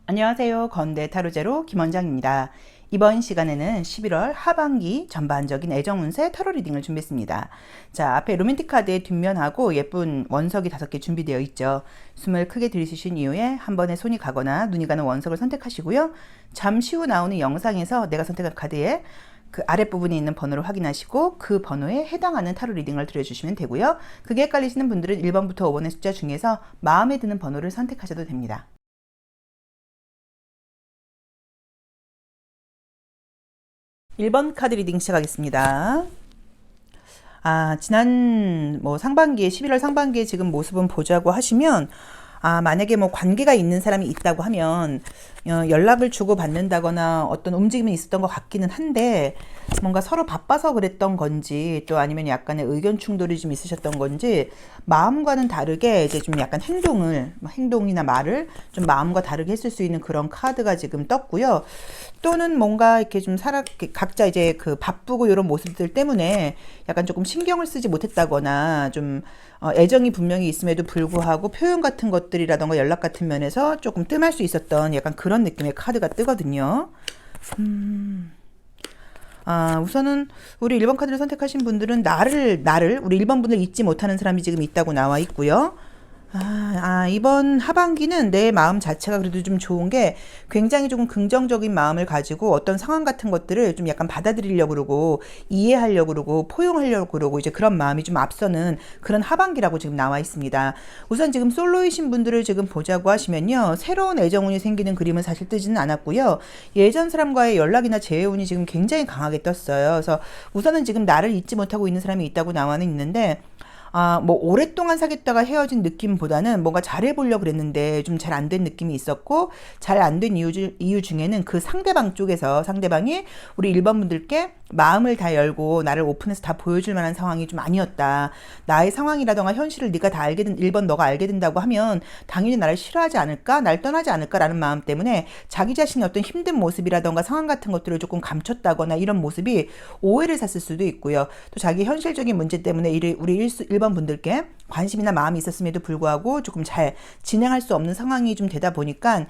안녕하세요. 건대 타로제로 김원장입니다. 이번 시간에는 11월 하반기 전반적인 애정 운세 타로 리딩을 준비했습니다. 자, 앞에 로맨틱 카드의 뒷면하고 예쁜 원석이 5개 준비되어 있죠. 숨을 크게 들이쉬신 이후에 한 번에 손이 가거나 눈이 가는 원석을 선택하시고요. 잠시 후 나오는 영상에서 내가 선택한 카드에 그 아랫부분에 있는 번호를 확인하시고 그 번호에 해당하는 타로 리딩을 드려주시면 되고요. 그게 헷갈리시는 분들은 1번부터 5번의 숫자 중에서 마음에 드는 번호를 선택하셔도 됩니다. 1번 카드 리딩 시작하겠습니다. 지난 상반기에 11월 상반기에 지금 모습은 보자고 하시면 만약에 관계가 있는 사람이 있다고 하면 연락을 주고 받는다거나 어떤 움직임이 있었던 것 같기는 한데 뭔가 서로 바빠서 그랬던 건지 또 아니면 약간의 의견 충돌이 좀 있으셨던 건지 마음과는 다르게 이제 좀 약간 행동이나 말을 좀 마음과 다르게 했을 수 있는 그런 카드가 지금 떴고요. 또는 뭔가 이렇게 좀 각자 이제 그 바쁘고 이런 모습들 때문에 약간 조금 신경을 쓰지 못했다거나 좀 애정이 분명히 있음에도 불구하고 표현 같은 것들이라던가 연락 같은 면에서 조금 뜸할 수 있었던 약간 그런 느낌의 카드가 뜨거든요. 우선은 우리 1번 카드를 선택하신 분들은 나를 우리 1번 분을 잊지 못하는 사람이 지금 있다고 나와 있고요. 이번 하반기는 내 마음 자체가 그래도 좀 좋은 게 굉장히 조금 긍정적인 마음을 가지고 어떤 상황 같은 것들을 좀 약간 받아들이려고 그러고 이해하려고 그러고 포용하려고 그러고 이제 그런 마음이 좀 앞서는 그런 하반기라고 지금 나와 있습니다. 우선 지금 솔로이신 분들을 지금 보자고 하시면요. 새로운 애정운이 생기는 그림은 사실 뜨지는 않았고요. 예전 사람과의 연락이나 재회운이 지금 굉장히 강하게 떴어요. 그래서 우선은 지금 나를 잊지 못하고 있는 사람이 있다고 나와는 있는데 오랫동안 사귀었다가 헤어진 느낌보다는 뭔가 잘해보려고 그랬는데 좀 잘 안 된 느낌이 있었고, 잘 안 된 이유 중에는 그 상대방 쪽에서 상대방이 우리 1번 분들께 마음을 다 열고 나를 오픈해서 다 보여줄 만한 상황이 좀 아니었다. 나의 상황이라던가 현실을 네가 다 알게 된 1번 너가 알게 된다고 하면 당연히 나를 싫어하지 않을까? 날 떠나지 않을까라는 마음 때문에 자기 자신의 어떤 힘든 모습이라던가 상황 같은 것들을 조금 감췄다거나 이런 모습이 오해를 샀을 수도 있고요. 또 자기 현실적인 문제 때문에 우리 1번 분들께 관심이나 마음이 있었음에도 불구하고 조금 잘 진행할 수 없는 상황이 좀 되다 보니까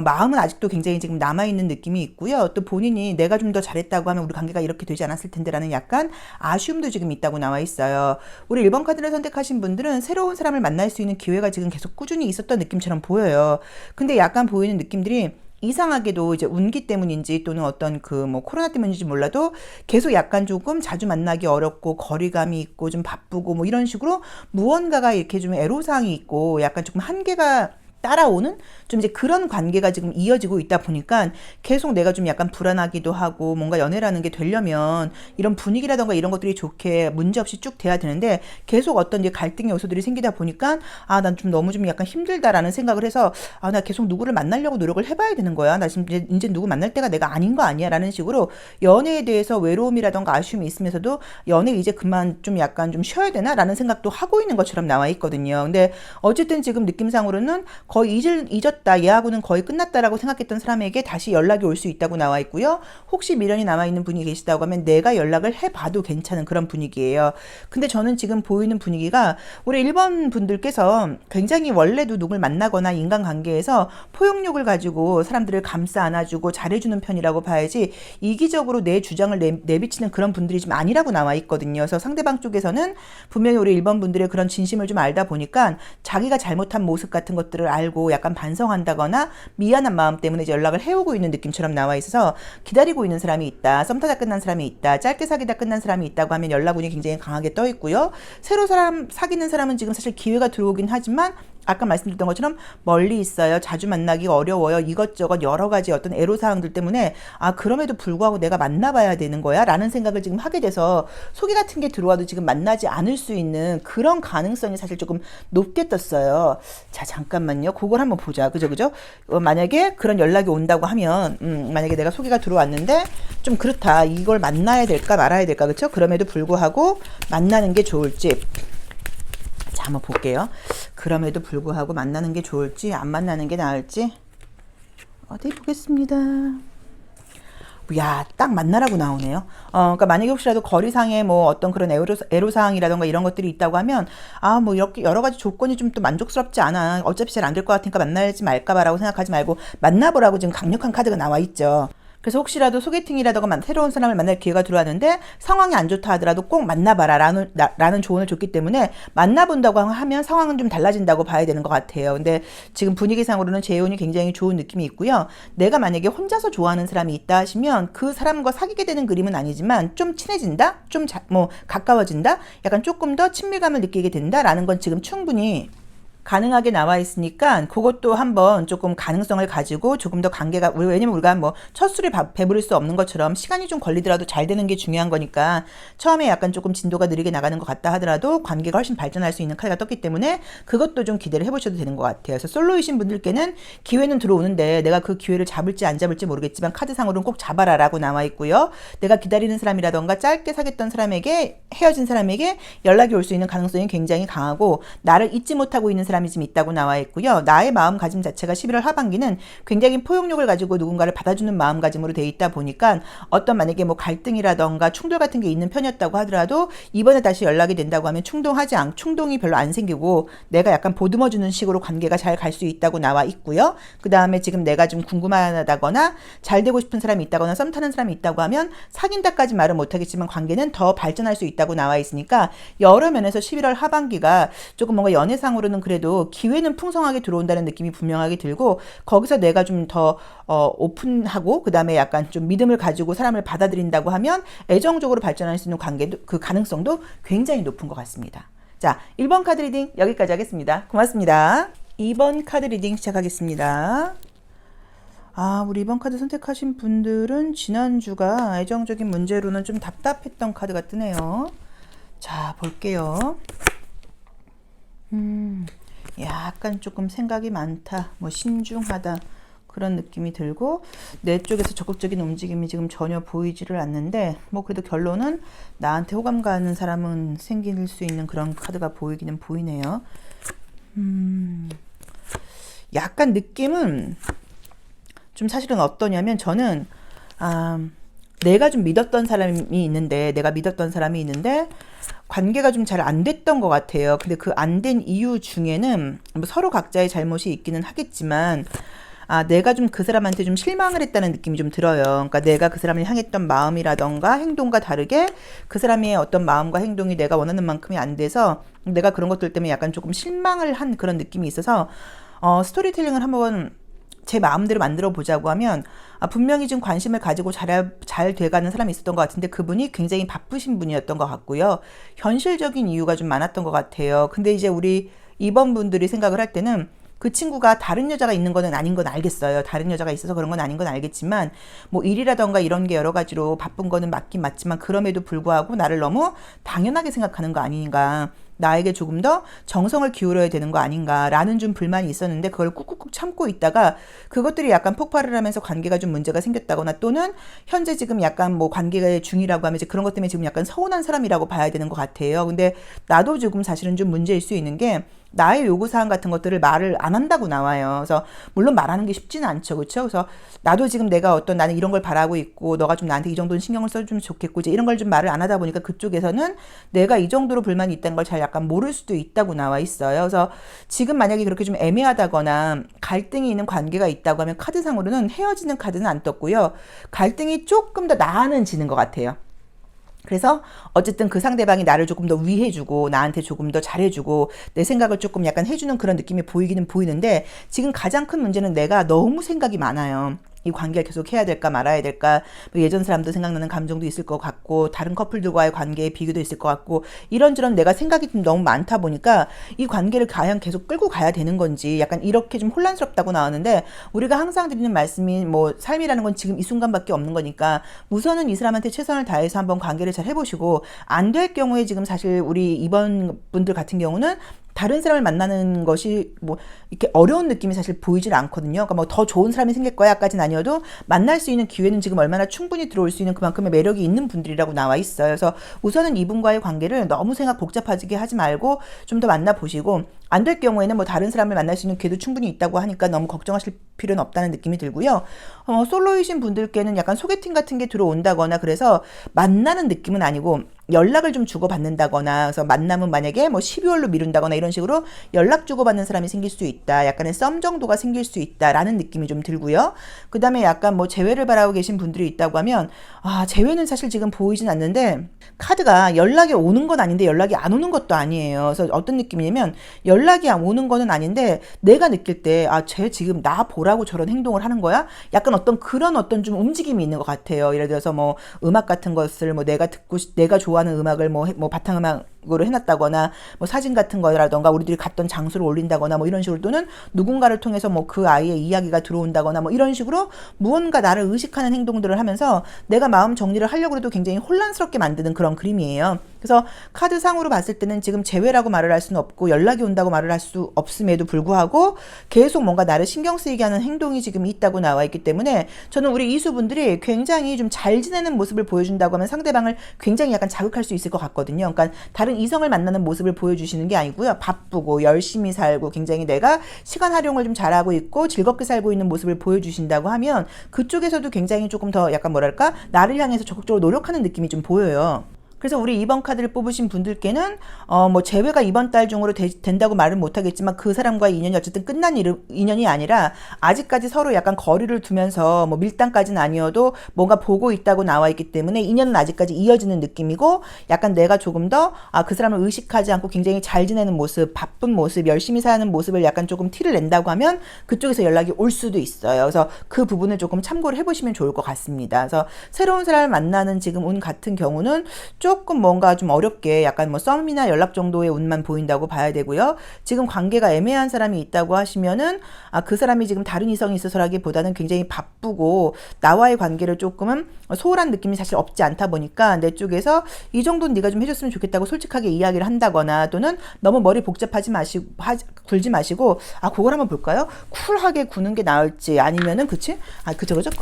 마음은 아직도 굉장히 지금 남아있는 느낌이 있고요. 또 본인이 내가 좀 더 잘했다고 하면 우리 관계가 이렇게 되지 않았을 텐데라는 약간 아쉬움도 지금 있다고 나와 있어요. 우리 1번 카드를 선택하신 분들은 새로운 사람을 만날 수 있는 기회가 지금 계속 꾸준히 있었던 느낌처럼 보여요. 근데 약간 보이는 느낌들이 이상하게도 이제 운기 때문인지 또는 어떤 코로나 때문인지 몰라도 계속 약간 조금 자주 만나기 어렵고 거리감이 있고 좀 바쁘고 이런 식으로 무언가가 이렇게 좀 애로사항이 있고 약간 조금 한계가 따라오는 좀 이제 그런 관계가 지금 이어지고 있다 보니까 계속 내가 좀 약간 불안하기도 하고 뭔가 연애라는 게 되려면 이런 분위기라던가 이런 것들이 좋게 문제없이 쭉 돼야 되는데 계속 어떤 이제 갈등의 요소들이 생기다 보니까 난 좀 너무 좀 약간 힘들다라는 생각을 해서 나 계속 누구를 만나려고 노력을 해봐야 되는 거야. 나 지금 이제 누구 만날 때가 내가 아닌 거 아니야 라는 식으로 연애에 대해서 외로움이라던가 아쉬움이 있으면서도 연애 이제 그만 좀 약간 좀 쉬어야 되나 라는 생각도 하고 있는 것처럼 나와 있거든요. 근데 어쨌든 지금 느낌상으로는 거의 잊었다. 얘하고는 거의 끝났다라고 생각했던 사람에게 다시 연락이 올 수 있다고 나와 있고요. 혹시 미련이 남아있는 분이 계시다고 하면 내가 연락을 해봐도 괜찮은 그런 분위기예요. 근데 저는 지금 보이는 분위기가 우리 1번 분들께서 굉장히 원래도 누굴 만나거나 인간관계에서 포용력을 가지고 사람들을 감싸 안아주고 잘해주는 편이라고 봐야지 이기적으로 내 주장을 내비치는 그런 분들이 좀 아니라고 나와 있거든요. 그래서 상대방 쪽에서는 분명히 우리 1번 분들의 그런 진심을 좀 알다 보니까 자기가 잘못한 모습 같은 것들을 알고 약간 반성한다거나 미안한 마음 때문에 이제 연락을 해오고 있는 느낌처럼 나와 있어서 기다리고 있는 사람이 있다. 썸 타다 끝난 사람이 있다. 짧게 사귀다 끝난 사람이 있다고 하면 연락운이 굉장히 강하게 떠 있고요. 새로 사귀는 사람은 지금 사실 기회가 들어오긴 하지만 아까 말씀드렸던 것처럼 멀리 있어요. 자주 만나기 어려워요. 이것저것 여러 가지 어떤 애로사항들 때문에 그럼에도 불구하고 내가 만나봐야 되는 거야 라는 생각을 지금 하게 돼서 소개 같은 게 들어와도 지금 만나지 않을 수 있는 그런 가능성이 사실 조금 높게 떴어요. 자, 잠깐만요. 그걸 한번 보자. 그죠? 만약에 그런 연락이 온다고 하면 만약에 내가 소개가 들어왔는데 좀 그렇다. 이걸 만나야 될까 말아야 될까 그렇죠? 그럼에도 불구하고 만나는 게 좋을지 자, 한번 볼게요. 그럼에도 불구하고 만나는 게 좋을지 안 만나는 게 나을지 어디 보겠습니다. 야, 딱 만나라고 나오네요. 그러니까 만약에 혹시라도 거리상에 뭐 어떤 그런 애로사항이라던가 이런 것들이 있다고 하면, 뭐 이렇게 여러 가지 조건이 좀 또 만족스럽지 않아. 어차피 잘 안 될 것 같으니까 만나지 말까봐라고 생각하지 말고 만나보라고 지금 강력한 카드가 나와 있죠. 그래서 혹시라도 소개팅이라던가 새로운 사람을 만날 기회가 들어왔는데 상황이 안 좋다 하더라도 꼭 만나봐라 라는 조언을 줬기 때문에 만나본다고 하면 상황은 좀 달라진다고 봐야 되는 것 같아요. 근데 지금 분위기상으로는 재혼이 굉장히 좋은 느낌이 있고요. 내가 만약에 혼자서 좋아하는 사람이 있다 하시면 그 사람과 사귀게 되는 그림은 아니지만 좀 친해진다? 좀 가까워진다? 약간 조금 더 친밀감을 느끼게 된다라는 건 지금 충분히 가능하게 나와 있으니까 그것도 한번 조금 가능성을 가지고 조금 더 관계가, 왜냐면 우리가 뭐 첫 술에 배부를 수 없는 것처럼 시간이 좀 걸리더라도 잘 되는 게 중요한 거니까 처음에 약간 조금 진도가 느리게 나가는 것 같다 하더라도 관계가 훨씬 발전할 수 있는 카드가 떴기 때문에 그것도 좀 기대를 해보셔도 되는 것 같아요. 그래서 솔로이신 분들께는 기회는 들어오는데 내가 그 기회를 잡을지 안 잡을지 모르겠지만 카드상으로는 꼭 잡아라 라고 나와 있고요. 내가 기다리는 사람이라던가 짧게 사귀었던 사람에게, 헤어진 사람에게 연락이 올 수 있는 가능성이 굉장히 강하고 나를 잊지 못하고 있는 사람이 지금 있다고 나와 있고요. 나의 마음가짐 자체가 11월 하반기는 굉장히 포용력을 가지고 누군가를 받아주는 마음가짐으로 돼 있다 보니까 어떤 만약에 뭐 갈등이라던가 충돌 같은 게 있는 편이었다고 하더라도 이번에 다시 연락이 된다고 하면 충동이 별로 안 생기고 내가 약간 보듬어주는 식으로 관계가 잘 갈 수 있다고 나와 있고요. 그 다음에 지금 내가 좀 궁금하다거나 잘 되고 싶은 사람이 있다거나 썸 타는 사람이 있다고 하면 사귄다까지 말은 못하겠지만 관계는 더 발전할 수 있다고 나와 있으니까 여러 면에서 11월 하반기가 조금 뭔가 연애상으로는 그래도 기회는 풍성하게 들어온다는 느낌이 분명하게 들고 거기서 내가 좀 더 오픈하고 그 다음에 약간 좀 믿음을 가지고 사람을 받아들인다고 하면 애정적으로 발전할 수 있는 관계도 그 가능성도 굉장히 높은 것 같습니다. 자, 1번 카드 리딩 여기까지 하겠습니다. 고맙습니다. 2번 카드 리딩 시작하겠습니다. 우리 2번 카드 선택하신 분들은 지난주가 애정적인 문제로는 좀 답답했던 카드가 뜨네요. 자, 볼게요. 약간 조금 생각이 많다, 뭐 신중하다 그런 느낌이 들고 내 쪽에서 적극적인 움직임이 지금 전혀 보이지를 않는데 뭐 그래도 결론은 나한테 호감 가는 사람은 생길 수 있는 그런 카드가 보이기는 보이네요. 약간 느낌은 좀 사실은 어떠냐면 저는 내가 좀 믿었던 사람이 있는데 관계가 좀 잘 안 됐던 것 같아요. 근데 그 안 된 이유 중에는 뭐 서로 각자의 잘못이 있기는 하겠지만 내가 좀 그 사람한테 좀 실망을 했다는 느낌이 좀 들어요. 그러니까 내가 그 사람을 향했던 마음이라던가 행동과 다르게 그 사람의 어떤 마음과 행동이 내가 원하는 만큼이 안 돼서 내가 그런 것들 때문에 약간 조금 실망을 한 그런 느낌이 있어서 스토리텔링을 한번 제 마음대로 만들어 보자고 하면 분명히 좀 관심을 가지고 잘 돼가는 사람이 있었던 것 같은데 그분이 굉장히 바쁘신 분이었던 것 같고요. 현실적인 이유가 좀 많았던 것 같아요. 근데 이제 우리 2번 분들이 생각을 할 때는 그 친구가 다른 여자가 있는 거는 아닌 건 알겠어요. 다른 여자가 있어서 그런 건 아닌 건 알겠지만 뭐 일이라던가 이런 게 여러 가지로 바쁜 거는 맞긴 맞지만 그럼에도 불구하고 나를 너무 당연하게 생각하는 거 아닌가, 나에게 조금 더 정성을 기울여야 되는 거 아닌가라는 좀 불만이 있었는데 그걸 꾹꾹꾹 참고 있다가 그것들이 약간 폭발을 하면서 관계가 좀 문제가 생겼다거나 또는 현재 지금 약간 뭐 관계가 중이라고 하면 이제 그런 것 때문에 지금 약간 서운한 사람이라고 봐야 되는 것 같아요. 근데 나도 지금 사실은 좀 문제일 수 있는 게 나의 요구사항 같은 것들을 말을 안 한다고 나와요. 그래서 물론 말하는 게 쉽지는 않죠. 그렇죠? 그래서 나도 지금 내가 나는 이런 걸 바라고 있고 너가 좀 나한테 이 정도는 신경을 써주면 좋겠고 이제 이런 걸 좀 말을 안 하다 보니까 그쪽에서는 내가 이 정도로 불만이 있다는 걸 잘 약간 모를 수도 있다고 나와 있어요. 그래서 지금 만약에 그렇게 좀 애매하다거나 갈등이 있는 관계가 있다고 하면 카드상으로는 헤어지는 카드는 안 떴고요. 갈등이 조금 더 나아지는 것 같아요. 그래서 어쨌든 그 상대방이 나를 조금 더 위해주고 나한테 조금 더 잘해주고 내 생각을 조금 약간 해주는 그런 느낌이 보이기는 보이는데 지금 가장 큰 문제는 내가 너무 생각이 많아요. 이 관계를 계속 해야 될까 말아야 될까, 뭐 예전 사람도 생각나는 감정도 있을 것 같고 다른 커플들과의 관계의 비교도 있을 것 같고 이런저런 내가 생각이 좀 너무 많다 보니까 이 관계를 과연 계속 끌고 가야 되는 건지 약간 이렇게 좀 혼란스럽다고 나오는데 우리가 항상 드리는 말씀이 뭐 삶이라는 건 지금 이 순간밖에 없는 거니까 우선은 이 사람한테 최선을 다해서 한번 관계를 잘 해보시고 안 될 경우에 지금 사실 우리 이번 분들 같은 경우는 다른 사람을 만나는 것이 뭐 이렇게 어려운 느낌이 사실 보이질 않거든요. 그러니까 뭐 더 좋은 사람이 생길 거야까지는 아니어도 만날 수 있는 기회는 지금 얼마나 충분히 들어올 수 있는 그만큼의 매력이 있는 분들이라고 나와 있어요. 그래서 우선은 이분과의 관계를 너무 생각 복잡하게 하지 말고 좀 더 만나보시고 안 될 경우에는 뭐 다른 사람을 만날 수 있는 기회도 충분히 있다고 하니까 너무 걱정하실 필요는 없다는 느낌이 들고요. 솔로이신 분들께는 약간 소개팅 같은 게 들어온다거나 그래서 만나는 느낌은 아니고 연락을 좀 주고받는다거나 그래서 만남은 만약에 뭐 12월로 미룬다거나 이런 식으로 연락 주고받는 사람이 생길 수 있다. 약간의 썸 정도가 생길 수 있다라는 느낌이 좀 들고요. 그 다음에 약간 뭐 재회를 바라고 계신 분들이 있다고 하면 재회는 사실 지금 보이진 않는데 카드가 연락이 오는 건 아닌데 연락이 안 오는 것도 아니에요. 그래서 어떤 느낌이냐면 연락이 오는 거는 아닌데 내가 느낄 때 쟤 지금 나 보라고 저런 행동을 하는 거야? 약간 그런 좀 움직임이 있는 것 같아요. 예를 들어서 뭐 음악 같은 것을 뭐 내가 좋아하는 음악을 뭐 바탕음악으로 해놨다거나 뭐 사진 같은 거라던가 우리들이 갔던 장소를 올린다거나 뭐 이런 식으로 또는 누군가를 통해서 뭐 그 아이의 이야기가 들어온다거나 뭐 이런 식으로 무언가 나를 의식하는 행동들을 하면서 내가 마음 정리를 하려고 해도 굉장히 혼란스럽게 만드는 그런 그림이에요. 그래서 카드상으로 봤을 때는 지금 재회라고 말을 할 수는 없고 연락이 온다고 말을 할 수 없음에도 불구하고 계속 뭔가 나를 신경 쓰이게 하는 행동이 지금 있다고 나와 있기 때문에 저는 우리 이수분들이 굉장히 좀 잘 지내는 모습을 보여준다고 하면 상대방을 굉장히 약간 자극할 수 있을 것 같거든요. 그러니까 다른 이성을 만나는 모습을 보여주시는 게 아니고요. 바쁘고 열심히 살고 굉장히 내가 시간 활용을 좀 잘하고 있고 즐겁게 살고 있는 모습을 보여주신다고 하면 그쪽에서도 굉장히 조금 더 약간 뭐랄까 나를 향해서 적극적으로 노력하는 느낌이 좀 보여요. 그래서 우리 2번 카드를 뽑으신 분들께는 뭐 재회가 이번 달 중으로 된다고 말은 못하겠지만 그 사람과의 인연이 어쨌든 끝난 인연이 아니라 아직까지 서로 약간 거리를 두면서 뭐 밀당까지는 아니어도 뭔가 보고 있다고 나와 있기 때문에 인연은 아직까지 이어지는 느낌이고 약간 내가 조금 더 그 사람을 의식하지 않고 굉장히 잘 지내는 모습, 바쁜 모습, 열심히 사는 모습을 약간 조금 티를 낸다고 하면 그쪽에서 연락이 올 수도 있어요. 그래서 그 부분을 조금 참고를 해보시면 좋을 것 같습니다. 그래서 새로운 사람을 만나는 지금 운 같은 경우는 조금 뭔가 좀 어렵게 약간 뭐 썸이나 연락 정도의 운만 보인다고 봐야 되고요. 지금 관계가 애매한 사람이 있다고 하시면은 그 사람이 지금 다른 이성이 있어서라기보다는 굉장히 바쁘고 나와의 관계를 조금은 소홀한 느낌이 사실 없지 않다 보니까 내 쪽에서 이 정도는 네가 좀 해줬으면 좋겠다고 솔직하게 이야기를 한다거나 또는 너무 머리 복잡하지 마시고 굴지 마시고 그걸 한번 볼까요? 쿨하게 구는 게 나을지 아니면은 그쵸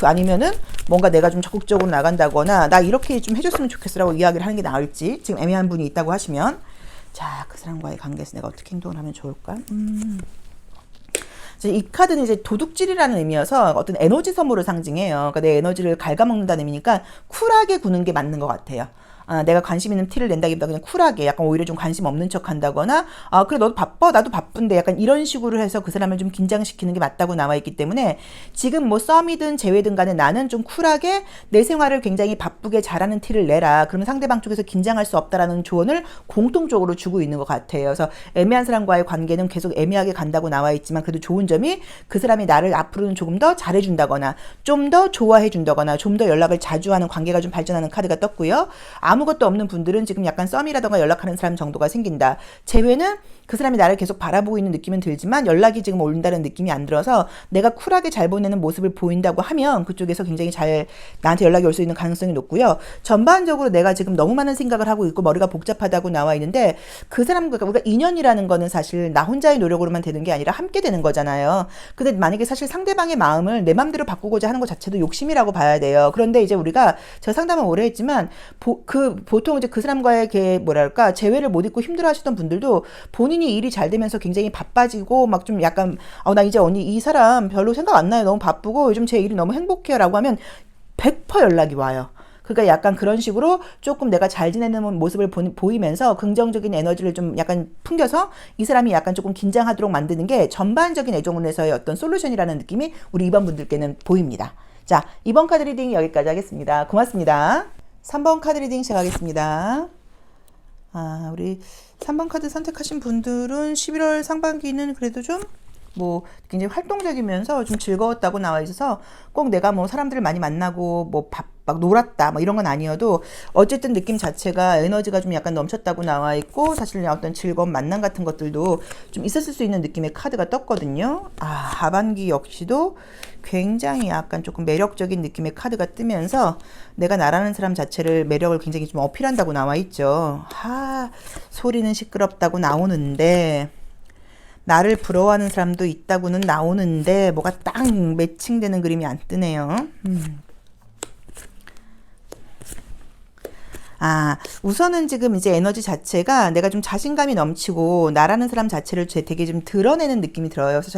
아니면은 뭔가 내가 좀 적극적으로 나간다거나 나 이렇게 좀 해줬으면 좋겠어라고 이야기를 하는 게 나을지 지금 애매한 분이 있다고 하시면 자, 그 사람과의 관계에서 내가 어떻게 행동을 하면 좋을까? 이 카드는 이제 도둑질이라는 의미여서 어떤 에너지 소모를 상징해요. 그러니까 내 에너지를 갉아먹는다는 의미니까 쿨하게 구는 게 맞는 것 같아요. 내가 관심 있는 티를 낸다기보다 그냥 쿨하게 약간 오히려 좀 관심 없는 척 한다거나 그래 너도 바빠 나도 바쁜데 약간 이런 식으로 해서 그 사람을 좀 긴장시키는 게 맞다고 나와 있기 때문에 지금 뭐 썸이든 재회든 간에 나는 좀 쿨하게 내 생활을 굉장히 바쁘게 잘하는 티를 내라. 그러면 상대방 쪽에서 긴장할 수 없다라는 조언을 공통적으로 주고 있는 것 같아요. 그래서 애매한 사람과의 관계는 계속 애매하게 간다고 나와 있지만 그래도 좋은 점이 그 사람이 나를 앞으로는 조금 더 잘해준다거나 좀 더 좋아해준다거나 좀 더 연락을 자주 하는 관계가 좀 발전하는 카드가 떴고요. 아무것도 없는 분들은 지금 약간 썸이라던가 연락하는 사람 정도가 생긴다. 재회는 그 사람이 나를 계속 바라보고 있는 느낌은 들지만 연락이 지금 온다는 느낌이 안 들어서 내가 쿨하게 잘 보내는 모습을 보인다고 하면 그쪽에서 굉장히 잘 나한테 연락이 올 수 있는 가능성이 높고요. 전반적으로 내가 지금 너무 많은 생각을 하고 있고 머리가 복잡하다고 나와 있는데 그 사람과 우리가 인연이라는 거는 사실 나 혼자의 노력으로만 되는 게 아니라 함께 되는 거잖아요. 근데 만약에 사실 상대방의 마음을 내 맘대로 바꾸고자 하는 것 자체도 욕심이라고 봐야 돼요. 그런데 이제 우리가 제가 상담을 오래 했지만 보통 이제 그 사람과의 뭐랄까 재회를 못 잊고 힘들어하시던 분들도 본인이 일이 잘 되면서 굉장히 바빠지고 막 좀 약간 나 이제 언니 이 사람 별로 생각 안 나요. 너무 바쁘고 요즘 제 일이 너무 행복해요라고 하면 100% 연락이 와요. 그러니까 약간 그런 식으로 조금 내가 잘 지내는 모습을 보이면서 긍정적인 에너지를 좀 약간 풍겨서 이 사람이 약간 조금 긴장하도록 만드는 게 전반적인 애정운에서의 어떤 솔루션이라는 느낌이 우리 2번 분들께는 보입니다. 자, 2번 카드 리딩 여기까지 하겠습니다. 고맙습니다. 3번 카드 리딩 시작하겠습니다. 우리 3번 카드 선택하신 분들은 11월 상반기는 그래도 좀 뭐 굉장히 활동적이면서 좀 즐거웠다고 나와 있어서 꼭 내가 뭐 사람들을 많이 만나고 뭐 막 놀았다 뭐 이런 건 아니어도 어쨌든 느낌 자체가 에너지가 좀 약간 넘쳤다고 나와 있고 사실 어떤 즐거운 만남 같은 것들도 좀 있었을 수 있는 느낌의 카드가 떴거든요. 하반기 역시도 굉장히 약간 조금 매력적인 느낌의 카드가 뜨면서 내가 나라는 사람 자체를 매력을 굉장히 좀 어필한다고 나와 있죠. 소리는 시끄럽다고 나오는데 나를 부러워하는 사람도 있다고는 나오는데 뭐가 딱 매칭되는 그림이 안 뜨네요. 우선은 지금 이제 에너지 자체가 내가 좀 자신감이 넘치고 나라는 사람 자체를 되게 좀 드러내는 느낌이 들어요. 그래서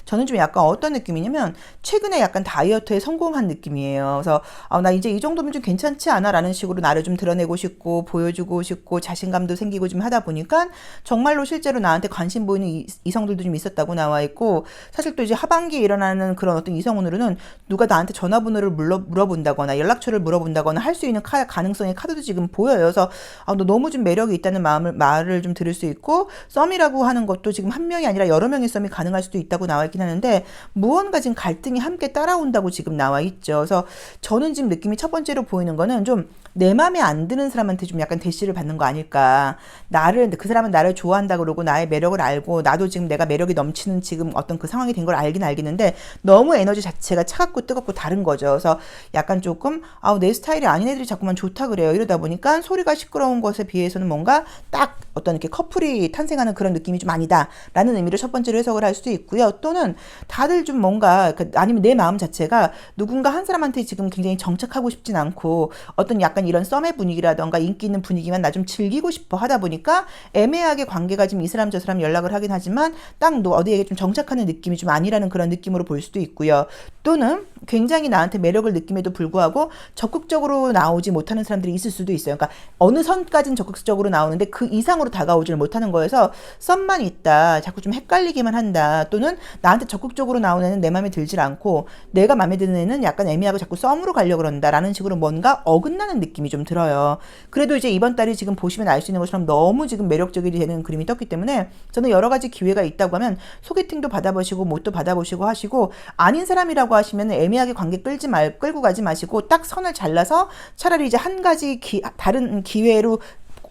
저는 좀 약간 어떤 느낌이냐면 최근에 약간 다이어트에 성공한 느낌이에요. 그래서 나 이제 이 정도면 좀 괜찮지 않아? 라는 식으로 나를 좀 드러내고 싶고 보여주고 싶고 자신감도 생기고 좀 하다 보니까 정말로 실제로 나한테 관심 보이는 이성들도 좀 있었다고 나와 있고, 사실 또 이제 하반기에 일어나는 그런 어떤 이성운으로는 누가 나한테 전화번호를 물어본다거나 연락처를 물어본다거나 할 수 있는 가능성의 카드도 지금 보여요. 그래서 너 너무 좀 매력이 있다는 말을 좀 들을 수 있고, 썸이라고 하는 것도 지금 한 명이 아니라 여러 명의 썸이 가능할 수도 있다고 나와 있긴 하는데 무언가 지금 갈등이 함께 따라온다고 지금 나와 있죠. 그래서 저는 지금 느낌이 첫 번째로 보이는 거는 좀 내 맘에 안 드는 사람한테 좀 약간 대시를 받는 거 아닐까. 그 사람은 나를 좋아한다 그러고 나의 매력을 알고 나도 지금 내가 매력이 넘치는 지금 어떤 그 상황이 된 걸 알긴 알겠는데 너무 에너지 자체가 차갑고 뜨겁고 다른 거죠. 그래서 약간 조금 내 스타일이 아닌 애들이 자꾸만 좋다 그래요. 이러다 보니까 소리가 시끄러운 것에 비해서는 뭔가 딱 어떤 이렇게 커플이 탄생하는 그런 느낌이 좀 아니다라는 의미로 첫 번째로 해석을 할 수도 있고요. 또는 다들 좀 뭔가 아니면 내 마음 자체가 누군가 한 사람한테 지금 굉장히 정착하고 싶진 않고 어떤 약간 이런 썸의 분위기라던가 인기 있는 분위기만 나 좀 즐기고 싶어 하다 보니까 애매하게 관계가 지금 이 사람 저 사람 연락을 하긴 하지만 딱 어디에게 좀 정착하는 느낌이 좀 아니라는 그런 느낌으로 볼 수도 있고요. 또는 굉장히 나한테 매력을 느낌에도 불구하고 적극적으로 나오지 못하는 사람들이 있을 수도 있어요. 그러니까 어느 선까지는 적극적으로 나오는데 그 이상으로 다가오지를 못하는 거여서 썸만 있다, 자꾸 좀 헷갈리기만 한다, 또는 나한테 적극적으로 나오는 애는 내 마음에 들질 않고 내가 마음에 드는 애는 약간 애매하고 자꾸 썸으로 가려고 그런다라는 식으로 뭔가 어긋나는 느낌이 좀 들어요. 그래도 이제 이번 달이 지금 보시면 알 수 있는 것처럼 너무 지금 매력적이 되는 그림이 떴기 때문에 저는 여러 가지 기회가 있다고 하면 소개팅도 받아보시고 뭣도 받아보시고 하시고, 아닌 사람이라고 하시면 애매하게 관계 끌고 가지 마시고 딱 선을 잘라서 차라리 이제 한 가지 다른 기회로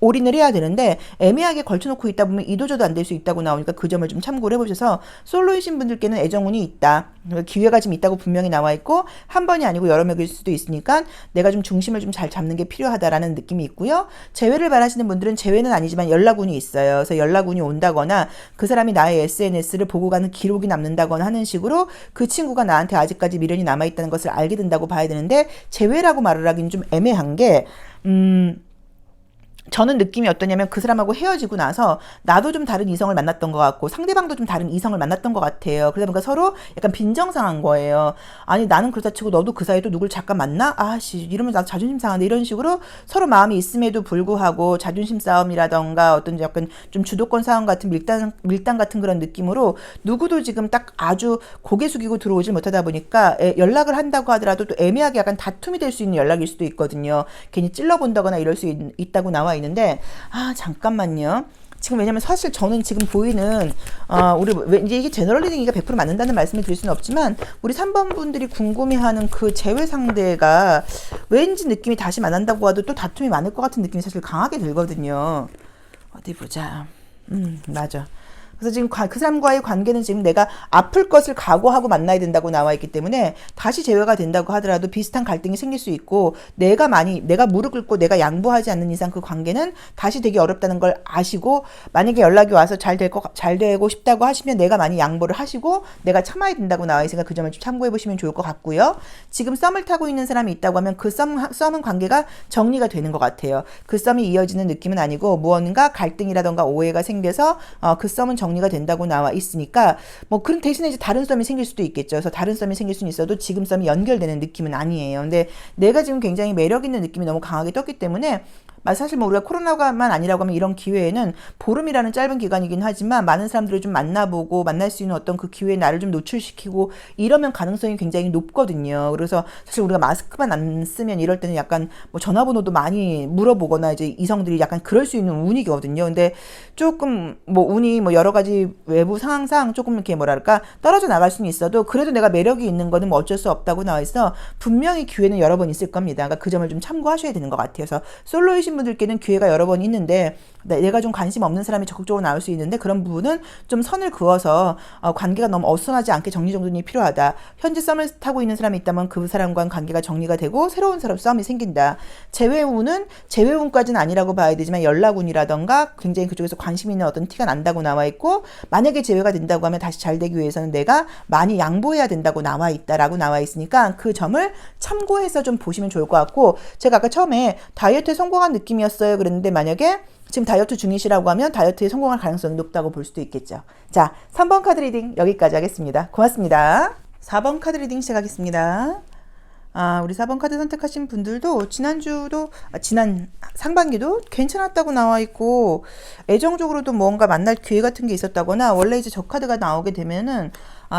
올인을 해야 되는데 애매하게 걸쳐놓고 있다 보면 이도저도 안 될 수 있다고 나오니까 그 점을 좀 참고를 해보셔서, 솔로이신 분들께는 애정운이 있다, 기회가 좀 있다고 분명히 나와 있고 한 번이 아니고 여러 명일 수도 있으니까 내가 좀 중심을 좀 잘 잡는 게 필요하다라는 느낌이 있고요. 재회를 바라시는 분들은 재회는 아니지만 연락운이 있어요. 그래서 연락운이 온다거나 그 사람이 나의 SNS를 보고 가는 기록이 남는다거나 하는 식으로 그 친구가 나한테 아직까지 미련이 남아있다는 것을 알게 된다고 봐야 되는데, 재회라고 말을 하기는 좀 애매한 게 저는 느낌이 어떠냐면 그 사람하고 헤어지고 나서 나도 좀 다른 이성을 만났던 것 같고 상대방도 좀 다른 이성을 만났던 것 같아요. 그러다 보니까 서로 약간 빈정상한 거예요. 아니 나는 그렇다 치고 너도 그 사이에 또 누굴 잠깐 만나? 아씨 이러면 나 자존심 상한데, 이런 식으로 서로 마음이 있음에도 불구하고 자존심 싸움이라던가 어떤 약간 좀 주도권 싸움 같은 밀당 같은 그런 느낌으로 누구도 지금 딱 아주 고개 숙이고 들어오질 못하다 보니까 연락을 한다고 하더라도 또 애매하게 약간 다툼이 될 수 있는 연락일 수도 있거든요. 괜히 찔러본다거나 이럴 수 있다고 나와 있는데, 잠깐만요. 지금 왜냐면 사실 저는 지금 보이는 우리 이제 이게 제너럴 리딩이가 100% 맞는다는 말씀을 드릴 수는 없지만 우리 3번 분들이 궁금해하는 그 재회 상대가 왠지 느낌이 다시 만난다고 하도 또 다툼이 많을 것 같은 느낌이 사실 강하게 들거든요. 어디 보자. 맞아. 그래서 지금 그 사람과의 관계는 지금 내가 아플 것을 각오하고 만나야 된다고 나와 있기 때문에 다시 재회가 된다고 하더라도 비슷한 갈등이 생길 수 있고, 내가 무릎 꿇고 내가 양보하지 않는 이상 그 관계는 다시 되기 어렵다는 걸 아시고, 만약에 연락이 와서 잘 되고 싶다고 하시면 내가 많이 양보를 하시고 내가 참아야 된다고 나와 있으니까 그 점을 좀 참고해 보시면 좋을 것 같고요. 지금 썸을 타고 있는 사람이 있다고 하면 그 썸은 관계가 정리가 되는 것 같아요. 그 썸이 이어지는 느낌은 아니고 무언가 갈등이라던가 오해가 생겨서 그 썸은 정리가 된다고 나와 있으니까 그런 대신에 이제 다른 썸이 생길 수도 있겠죠. 그래서 다른 썸이 생길 수는 있어도 지금 썸이 연결되는 느낌은 아니에요. 근데 내가 지금 굉장히 매력 있는 느낌이 너무 강하게 떴기 때문에, 사실 우리가 코로나가만 아니라고 하면 이런 기회에는 보름이라는 짧은 기간이긴 하지만 많은 사람들을 좀 만나보고 만날 수 있는 어떤 그 기회에 나를 좀 노출시키고 이러면 가능성이 굉장히 높거든요. 그래서 사실 우리가 마스크만 안 쓰면 이럴 때는 약간 전화번호도 많이 물어보거나 이제 이성들이 약간 그럴 수 있는 운이거든요. 근데 조금 운이 여러 가지 외부 상황상 조금 이렇게 떨어져 나갈 수는 있어도 그래도 내가 매력이 있는 거는 어쩔 수 없다고 나와 있어 분명히 기회는 여러 번 있을 겁니다. 그러니까 그 점을 좀 참고하셔야 되는 것 같아요. 그래서 솔로이신 분들께는 기회가 여러 번 있는데 내가 좀 관심 없는 사람이 적극적으로 나올 수 있는데 그런 부분은 좀 선을 그어서 관계가 너무 어수선하지 않게 정리정돈이 필요하다. 현재 썸을 타고 있는 사람이 있다면 그 사람과는 관계가 정리가 되고 새로운 사람 썸이 생긴다. 재회운까지는 아니라고 봐야 되지만 연락운이라던가 굉장히 그쪽에서 관심 있는 어떤 티가 난다고 나와 있고, 만약에 재회가 된다고 하면 다시 잘 되기 위해서는 내가 많이 양보해야 된다고 나와 있다라고 나와 있으니까 그 점을 참고해서 좀 보시면 좋을 것 같고, 제가 아까 처음에 다이어트에 성공한 느낌이었어요. 그랬는데 만약에 지금 다이어트 중이시라고 하면 다이어트에 성공할 가능성이 높다고 볼 수도 있겠죠. 자, 3번 카드 리딩 여기까지 하겠습니다. 고맙습니다. 4번 카드 리딩 시작하겠습니다. 우리 4번 카드 선택하신 분들도 지난 상반기도 괜찮았다고 나와 있고, 애정적으로도 뭔가 만날 기회 같은 게 있었다거나, 원래 이제 저 카드가 나오게 되면은,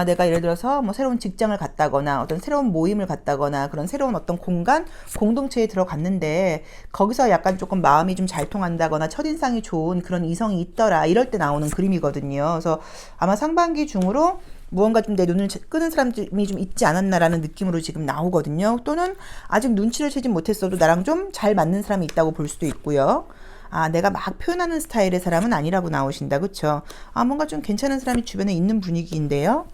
내가 예를 들어서 뭐 새로운 직장을 갔다거나, 어떤 새로운 모임을 갔다거나, 그런 새로운 어떤 공간, 공동체에 들어갔는데, 거기서 약간 조금 마음이 좀 잘 통한다거나, 첫인상이 좋은 그런 이성이 있더라, 이럴 때 나오는 그림이거든요. 그래서 아마 상반기 중으로 무언가 좀 내 눈을 끄는 사람이 좀 있지 않았나라는 느낌으로 지금 나오거든요. 또는 아직 눈치를 채지 못했어도 나랑 좀 잘 맞는 사람이 있다고 볼 수도 있고요. 내가 막 표현하는 스타일의 사람은 아니라고 나오신다. 그쵸? 뭔가 좀 괜찮은 사람이 주변에 있는 분위기인데요.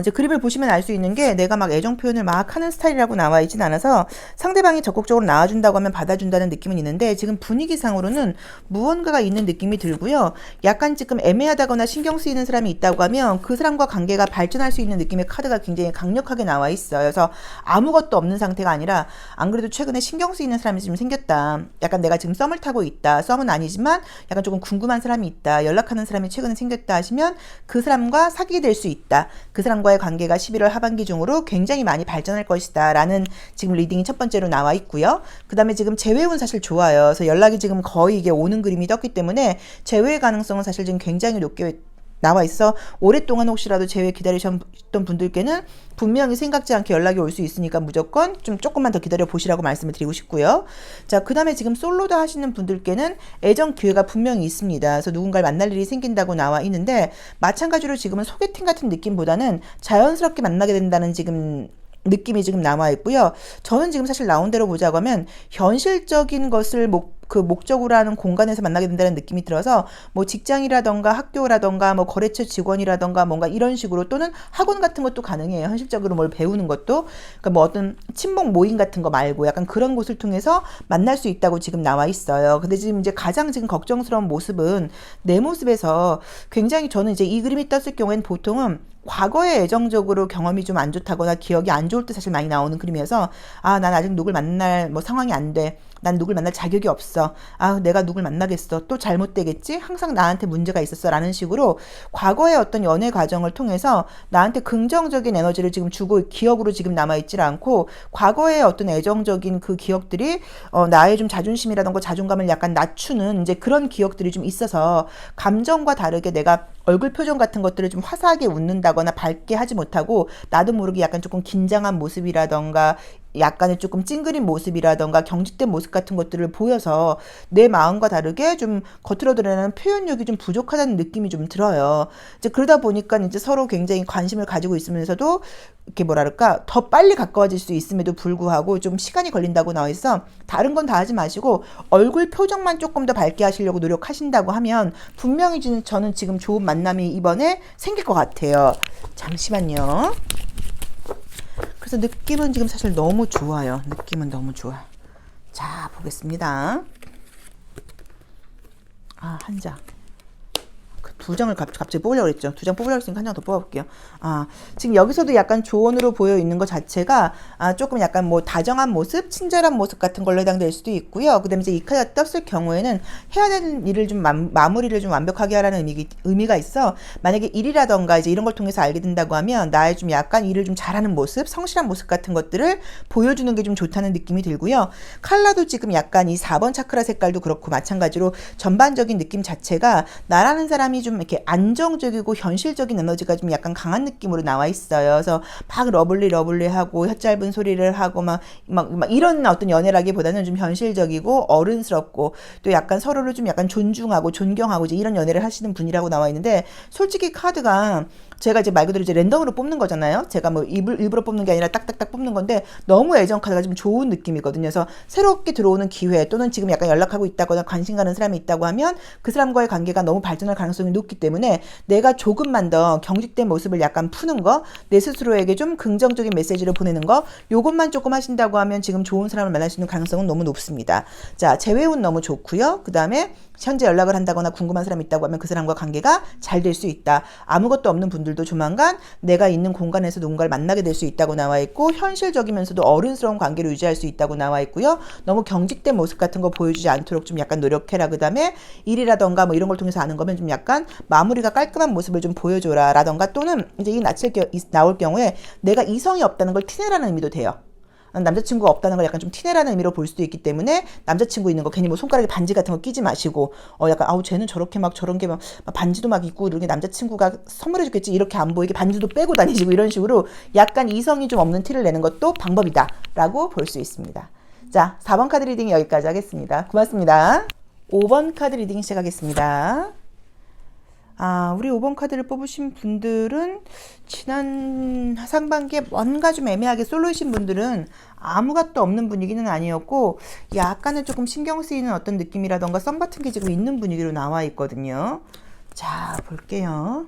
이제 그림을 보시면 알 수 있는 게 내가 막 애정 표현을 막 하는 스타일이라고 나와 있진 않아서 상대방이 적극적으로 나와준다고 하면 받아준다는 느낌은 있는데 지금 분위기상으로는 무언가가 있는 느낌이 들고요. 약간 지금 애매하다거나 신경 쓰이는 사람이 있다고 하면 그 사람과 관계가 발전할 수 있는 느낌의 카드가 굉장히 강력하게 나와 있어요. 그래서 아무것도 없는 상태가 아니라 안 그래도 최근에 신경 쓰이는 사람이 좀 생겼다. 약간 내가 지금 썸을 타고 있다. 썸은 아니지만 약간 조금 궁금한 사람이 있다. 연락하는 사람이 최근에 생겼다 하시면 그 사람과 사귀게 될 수 있다. 그 사람과의 관계가 11월 하반기 중으로 굉장히 많이 발전할 것이다 라는 지금 리딩이 첫 번째로 나와 있고요. 그 다음에 지금 재회운 사실 좋아요. 그래서 연락이 지금 거의 이게 오는 그림이 떴기 때문에 재회 가능성은 사실 지금 굉장히 높게 나와 있어. 오랫동안 혹시라도 재회 기다리셨던 분들께는 분명히 생각지 않게 연락이 올 수 있으니까 무조건 좀 조금만 더 기다려 보시라고 말씀을 드리고 싶고요. 자, 그 다음에 지금 솔로도 하시는 분들께는 애정 기회가 분명히 있습니다. 그래서 누군가를 만날 일이 생긴다고 나와 있는데 마찬가지로 지금은 소개팅 같은 느낌보다는 자연스럽게 만나게 된다는 지금 느낌이 지금 남아 있고요. 저는 지금 사실 나온 대로 보자고 하면 현실적인 것을 목적으로 하는 공간에서 만나게 된다는 느낌이 들어서 뭐 직장이라던가 학교라던가 뭐 거래처 직원이라던가 뭔가 이런 식으로 또는 학원 같은 것도 가능해요. 현실적으로 뭘 배우는 것도. 그러니까 뭐 어떤 친목 모임 같은 거 말고 약간 그런 곳을 통해서 만날 수 있다고 지금 나와 있어요. 근데 지금 이제 가장 지금 걱정스러운 모습은 내 모습에서 굉장히 저는 이제 이 그림이 떴을 경우에는 보통은 과거에 애정적으로 경험이 좀 안 좋다거나 기억이 안 좋을 때 사실 많이 나오는 그림이어서 난 아직 누굴 만날 뭐 상황이 안 돼. 난 누굴 만날 자격이 없어. 내가 누굴 만나겠어. 또 잘못되겠지? 항상 나한테 문제가 있었어. 라는 식으로 과거의 어떤 연애 과정을 통해서 나한테 긍정적인 에너지를 지금 주고 기억으로 지금 남아있질 않고 과거의 어떤 애정적인 그 기억들이 나의 좀 자존심이라던가 자존감을 약간 낮추는 이제 그런 기억들이 좀 있어서 감정과 다르게 내가 얼굴 표정 같은 것들을 좀 화사하게 웃는다거나 밝게 하지 못하고 나도 모르게 약간 조금 긴장한 모습이라던가 약간의 조금 찡그린 모습이라던가 경직된 모습 같은 것들을 보여서 내 마음과 다르게 좀 겉으로 드러나는 표현력이 좀 부족하다는 느낌이 좀 들어요. 이제 그러다 보니까 이제 서로 굉장히 관심을 가지고 있으면서도 이렇게 뭐랄까 더 빨리 가까워질 수 있음에도 불구하고 좀 시간이 걸린다고 나와 있어. 다른 건 다 하지 마시고 얼굴 표정만 조금 더 밝게 하시려고 노력하신다고 하면 분명히 저는 지금 좋은 만남이 이번에 생길 것 같아요. 잠시만요. 그래서 느낌은 지금 사실 너무 좋아요. 느낌은 너무 좋아. 자, 보겠습니다. 한 장. 두 장을 갑자기 뽑으려고 했죠. 두 장 뽑으려고 했으니까 한 장 더 뽑아볼게요. 지금 여기서도 약간 조언으로 보여 있는 것 자체가 조금 약간 뭐 다정한 모습, 친절한 모습 같은 걸로 해당될 수도 있고요. 그 다음에 이제 이 카드가 떴을 경우에는 해야 되는 일을 좀 마무리를 좀 완벽하게 하라는 의미가 있어. 만약에 일이라던가 이제 이런 걸 통해서 알게 된다고 하면 나의 좀 약간 일을 좀 잘하는 모습, 성실한 모습 같은 것들을 보여주는 게 좀 좋다는 느낌이 들고요. 컬러도 지금 약간 이 4번 차크라 색깔도 그렇고 마찬가지로 전반적인 느낌 자체가 나라는 사람이 좀 이렇게 안정적이고 현실적인 에너지가 좀 약간 강한 느낌으로 나와 있어요. 그래서 막 러블리하고 혀짧은 소리를 하고 막 이런 어떤 연애라기보다는 좀 현실적이고 어른스럽고 또 약간 서로를 좀 약간 존중하고 존경하고 이제 이런 연애를 하시는 분이라고 나와 있는데 솔직히 카드가 제가 이제 말 그대로 이제 랜덤으로 뽑는 거잖아요. 제가 뭐 일부러 뽑는 게 아니라 딱딱딱 뽑는 건데 너무 애정 카드가 좀 좋은 느낌이거든요. 그래서 새롭게 들어오는 기회 또는 지금 약간 연락하고 있다거나 관심 가는 사람이 있다고 하면 그 사람과의 관계가 너무 발전할 가능성이 높기 때문에 내가 조금만 더 경직된 모습을 약간 푸는 거, 내 스스로에게 좀 긍정적인 메시지를 보내는 거, 요것만 조금 하신다고 하면 지금 좋은 사람을 만날 수 있는 가능성은 너무 높습니다. 자, 재회운 너무 좋고요. 그 다음에 현재 연락을 한다거나 궁금한 사람이 있다고 하면 그 사람과 관계가 잘 될 수 있다. 아무것도 없는 분들도 조만간 내가 있는 공간에서 누군가를 만나게 될 수 있다고 나와 있고, 현실적이면서도 어른스러운 관계를 유지할 수 있다고 나와 있고요. 너무 경직된 모습 같은 거 보여주지 않도록 좀 약간 노력해라. 그 다음에 일이라던가 뭐 이런 걸 통해서 아는 거면 좀 약간 마무리가 깔끔한 모습을 좀 보여줘라 라던가, 또는 이제 이 낯을 나올 경우에 내가 이성이 없다는 걸 티내라는 의미도 돼요. 남자친구가 없다는 걸 약간 좀 티내라는 의미로 볼 수도 있기 때문에, 남자친구 있는 거 괜히 뭐 손가락에 반지 같은 거 끼지 마시고, 약간 아우 쟤는 저렇게 막 저런 게 막 반지도 막 있고 이런 게 남자친구가 선물해 줬겠지 이렇게 안 보이게 반지도 빼고 다니시고, 이런 식으로 약간 이성이 좀 없는 티를 내는 것도 방법이다 라고 볼 수 있습니다. 자, 4번 카드 리딩 여기까지 하겠습니다. 고맙습니다. 5번 카드 리딩 시작하겠습니다. 우리 5번 카드를 뽑으신 분들은 지난 상반기에 뭔가 좀 애매하게 솔로이신 분들은 아무것도 없는 분위기는 아니었고, 약간은 조금 신경 쓰이는 어떤 느낌이라던가 썸 같은 게 지금 있는 분위기로 나와 있거든요. 자, 볼게요.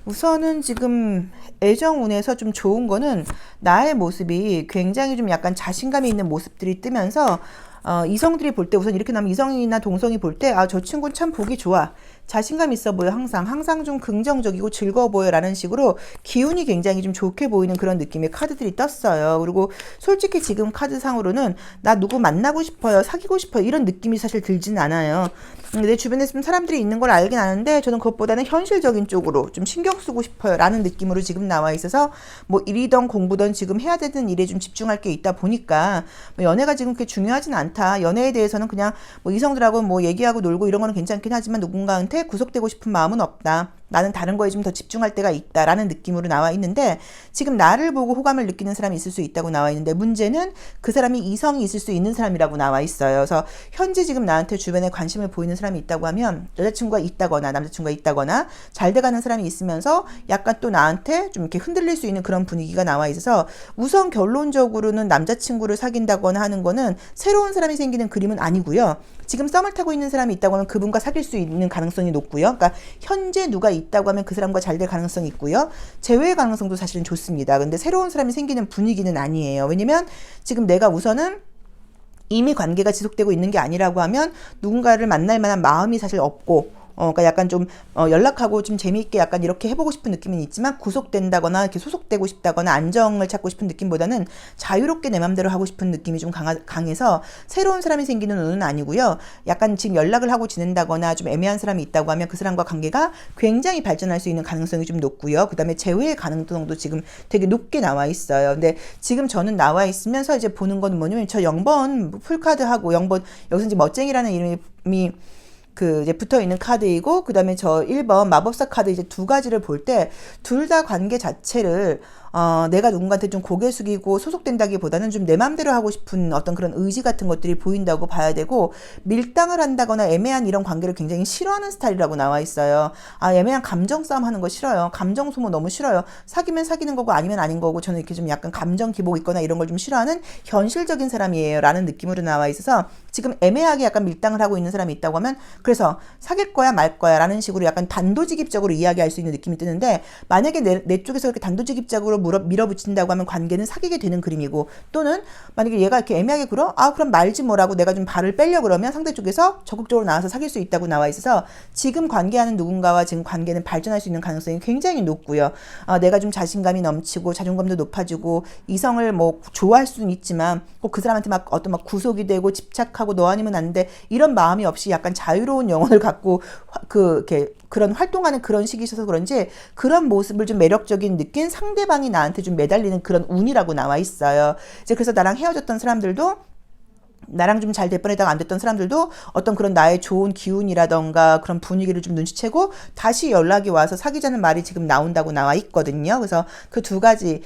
우선은 지금 애정운에서 좀 좋은 거는 나의 모습이 굉장히 좀 약간 자신감이 있는 모습들이 뜨면서, 이성들이 볼 때, 우선 이렇게 나면 이성이나 동성이 볼 때, 저 친구는 참 보기 좋아. 자신감 있어 보여. 항상 좀 긍정적이고 즐거워 보여 라는 식으로 기운이 굉장히 좀 좋게 보이는 그런 느낌의 카드들이 떴어요. 그리고 솔직히 지금 카드상으로는 나 누구 만나고 싶어요, 사귀고 싶어요 이런 느낌이 사실 들진 않아요. 내 주변에 좀 사람들이 있는 걸 알긴 아는데, 저는 그것보다는 현실적인 쪽으로 좀 신경 쓰고 싶어요 라는 느낌으로 지금 나와 있어서, 뭐 일이든 공부든 지금 해야 되는 일에 좀 집중할 게 있다 보니까 뭐 연애가 지금 그렇게 중요하진 않다. 연애에 대해서는 그냥 뭐 이성들하고 뭐 얘기하고 놀고 이런 거는 괜찮긴 하지만 누군가한테 구속되고 싶은 마음은 없다. 나는 다른 거에 좀 더 집중할 때가 있다라는 느낌으로 나와 있는데, 지금 나를 보고 호감을 느끼는 사람이 있을 수 있다고 나와 있는데, 문제는 그 사람이 이성이 있을 수 있는 사람이라고 나와 있어요. 그래서 현재 지금 나한테 주변에 관심을 보이는 사람이 있다고 하면, 여자친구가 있다거나 남자친구가 있다거나 잘 돼가는 사람이 있으면서 약간 또 나한테 좀 이렇게 흔들릴 수 있는 그런 분위기가 나와 있어서, 우선 결론적으로는 남자친구를 사귄다거나 하는 거는 새로운 사람이 생기는 그림은 아니고요. 지금 썸을 타고 있는 사람이 있다고 하면 그분과 사귈 수 있는 가능성이 높고요. 그러니까 현재 누가 있다고 하면 그 사람과 잘 될 가능성이 있고요. 재회의 가능성도 사실은 좋습니다. 근데 새로운 사람이 생기는 분위기는 아니에요. 왜냐면 지금 내가 우선은 이미 관계가 지속되고 있는 게 아니라고 하면 누군가를 만날 만한 마음이 사실 없고, 그러니까 약간 좀 연락하고 좀 재미있게 약간 이렇게 해보고 싶은 느낌은 있지만, 구속된다거나 이렇게 소속되고 싶다거나 안정을 찾고 싶은 느낌보다는 자유롭게 내 맘대로 하고 싶은 느낌이 좀 강해서 새로운 사람이 생기는 운은 아니고요. 약간 지금 연락을 하고 지낸다거나 좀 애매한 사람이 있다고 하면 그 사람과 관계가 굉장히 발전할 수 있는 가능성이 좀 높고요. 그 다음에 재회의 가능성도 지금 되게 높게 나와 있어요. 근데 지금 저는 나와 있으면서 이제 보는 건 뭐냐면, 저 0번 풀카드하고 0번, 여기서 이제 멋쟁이라는 이름이 이제 붙어 있는 카드이고, 그 다음에 저 1번 마법사 카드 이제 두 가지를 볼 때, 둘 다 관계 자체를 내가 누군가한테 좀 고개 숙이고 소속된다기보다는 좀 내 맘대로 하고 싶은 어떤 그런 의지 같은 것들이 보인다고 봐야 되고, 밀당을 한다거나 애매한 이런 관계를 굉장히 싫어하는 스타일이라고 나와 있어요. 애매한 감정 싸움 하는 거 싫어요. 감정 소모 너무 싫어요. 사귀면 사귀는 거고 아니면 아닌 거고, 저는 이렇게 좀 약간 감정 기복 있거나 이런 걸 좀 싫어하는 현실적인 사람이에요 라는 느낌으로 나와 있어서, 지금 애매하게 약간 밀당을 하고 있는 사람이 있다고 하면, 그래서 사귈 거야 말 거야 라는 식으로 약간 단도직입적으로 이야기할 수 있는 느낌이 뜨는데, 만약에 내 쪽에서 그렇게 단도직입적으로 밀어붙인다고 하면 관계는 사귀게 되는 그림이고, 또는 만약에 얘가 이렇게 애매하게 굴어, 그럼 말지 뭐라고 내가 좀 발을 빼려 그러면 상대 쪽에서 적극적으로 나와서 사귈 수 있다고 나와 있어서, 지금 관계하는 누군가와 지금 관계는 발전할 수 있는 가능성이 굉장히 높고요. 내가 좀 자신감이 넘치고 자존감도 높아지고 이성을 뭐 좋아할 수는 있지만 꼭 그 사람한테 막 어떤 막 구속이 되고 집착하고 너 아니면 안 돼 이런 마음이 없이 약간 자유로운 영혼을 갖고 이렇게 그런 활동하는 그런 시기셔서 그런지, 그런 모습을 좀 매력적인 느낀 상대방이 나한테 좀 매달리는 그런 운이라고 나와 있어요. 이제 그래서 나랑 헤어졌던 사람들도, 나랑 좀 잘 될 뻔했다가 안 됐던 사람들도 어떤 그런 나의 좋은 기운이라던가 그런 분위기를 좀 눈치채고 다시 연락이 와서 사귀자는 말이 지금 나온다고 나와 있거든요. 그래서 그 두 가지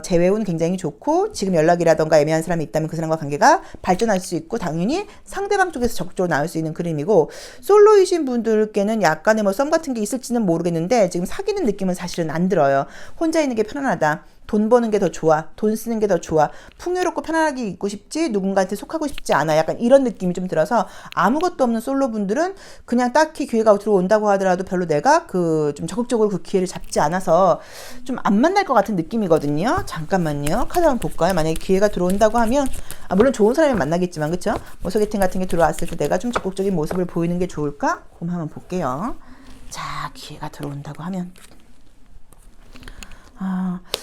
재회운 굉장히 좋고, 지금 연락이라던가 애매한 사람이 있다면 그 사람과 관계가 발전할 수 있고, 당연히 상대방 쪽에서 적극적으로 나올 수 있는 그림이고, 솔로이신 분들께는 약간의 뭐 썸 같은 게 있을지는 모르겠는데 지금 사귀는 느낌은 사실은 안 들어요. 혼자 있는 게 편안하다. 돈 버는 게 더 좋아. 돈 쓰는 게 더 좋아. 풍요롭고 편안하게 있고 싶지 누군가한테 속하고 싶지 않아. 약간 이런 느낌이 좀 들어서 아무것도 없는 솔로분들은 그냥 딱히 기회가 들어온다고 하더라도 별로 내가 그 좀 적극적으로 그 기회를 잡지 않아서 좀 안 만날 것 같은 느낌이거든요. 잠깐만요. 카드 한번 볼까요? 만약에 기회가 들어온다고 하면 물론 좋은 사람이 만나겠지만 그쵸? 뭐 소개팅 같은 게 들어왔을 때 내가 좀 적극적인 모습을 보이는 게 좋을까? 그럼 한번 볼게요. 자, 기회가 들어온다고 하면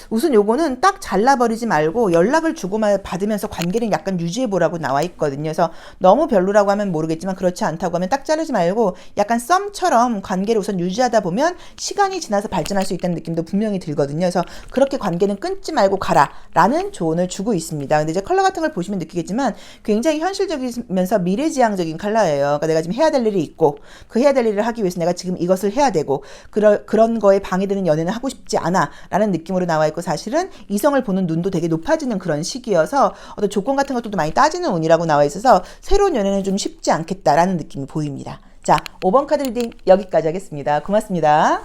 우선 요거는 딱 잘라버리지 말고 연락을 주고 받으면서 관계를 약간 유지해보라고 나와 있거든요. 그래서 너무 별로라고 하면 모르겠지만 그렇지 않다고 하면 딱 자르지 말고 약간 썸처럼 관계를 우선 유지하다 보면 시간이 지나서 발전할 수 있다는 느낌도 분명히 들거든요. 그래서 그렇게 관계는 끊지 말고 가라 라는 조언을 주고 있습니다. 근데 이제 컬러 같은 걸 보시면 느끼겠지만 굉장히 현실적이면서 미래지향적인 컬러예요. 그러니까 내가 지금 해야 될 일이 있고 그 해야 될 일을 하기 위해서 내가 지금 이것을 해야 되고 그런 거에 방해되는 연애는 하고 싶지 않아 라는 느낌으로 나와 있고 사실은 이성을 보는 눈도 되게 높아지는 그런 시기여서 어떤 조건 같은 것도 많이 따지는 운이라고 나와 있어서 새로운 연애는 좀 쉽지 않겠다라는 느낌이 보입니다. 자, 5번 카드 리딩 여기까지 하겠습니다. 고맙습니다.